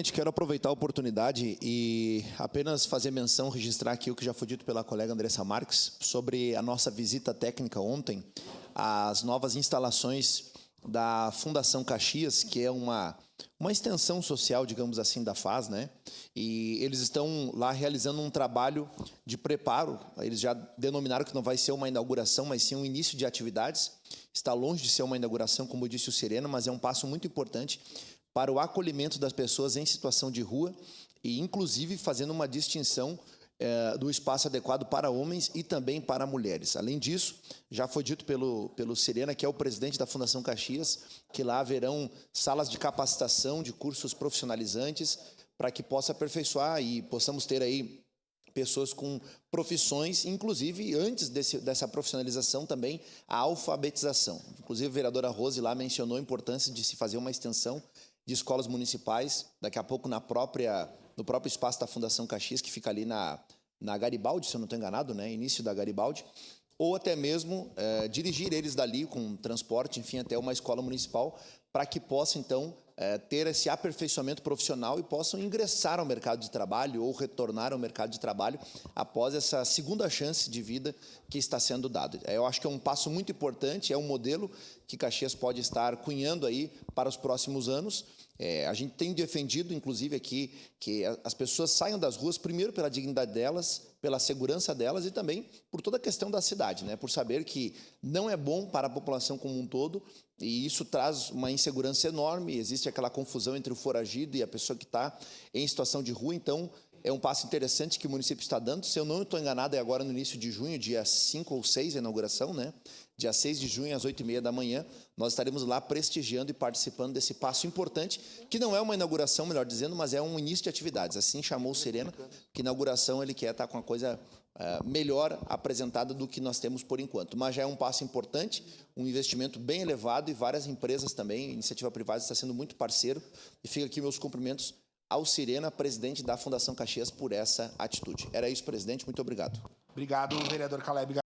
Quero aproveitar a oportunidade e apenas fazer menção, registrar aqui o que já foi dito pela colega Andressa Marques sobre a nossa visita técnica ontem às novas instalações da Fundação Caxias, que é uma extensão social, digamos assim, da FAS, né? E eles estão lá realizando um trabalho de preparo. Eles já denominaram que não vai ser uma inauguração, mas sim um início de atividades. Está longe de ser uma inauguração, como disse o Serena, mas é um passo muito importante para o acolhimento das pessoas em situação de rua e, inclusive, fazendo uma distinção do espaço adequado para homens e também para mulheres. Além disso, já foi dito pelo Serena, que é o presidente da Fundação Caxias, que lá haverão salas de capacitação, de cursos profissionalizantes, para que possa aperfeiçoar e possamos ter aí pessoas com profissões, inclusive, antes dessa profissionalização também, a alfabetização. Inclusive, a vereadora Rose lá mencionou a importância de se fazer uma extensão de escolas municipais, daqui a pouco no próprio espaço da Fundação Caxias, que fica ali na Garibaldi, se eu não estou enganado, né? Início da Garibaldi, ou até mesmo dirigir eles dali com transporte, enfim, até uma escola municipal, para que possa, então, ter esse aperfeiçoamento profissional e possam ingressar ao mercado de trabalho ou retornar ao mercado de trabalho após essa segunda chance de vida que está sendo dada. Eu acho que é um passo muito importante, é um modelo que Caxias pode estar cunhando aí para os próximos anos. A gente tem defendido, inclusive, aqui, que as pessoas saiam das ruas, primeiro pela dignidade delas, pela segurança delas e também por toda a questão da cidade, né? Por saber que não é bom para a população como um todo e isso traz uma insegurança enorme, existe aquela confusão entre o foragido e a pessoa que está em situação de rua, então é um passo interessante que o município está dando. Se eu não estou enganado, é agora no início de junho, dia 5 ou 6, a inauguração, né? Dia 6 de junho, às 8h30 da manhã, nós estaremos lá prestigiando e participando desse passo importante, que não é uma inauguração, melhor dizendo, mas é um início de atividades. Assim chamou o Serena, que inauguração ele quer estar com a coisa melhor apresentada do que nós temos por enquanto. Mas já é um passo importante, um investimento bem elevado e várias empresas também, iniciativa privada está sendo muito parceiro. E fica aqui meus cumprimentos ao Serena, presidente da Fundação Caxias, por essa atitude. Era isso, presidente. Muito obrigado. Obrigado, vereador Caleb.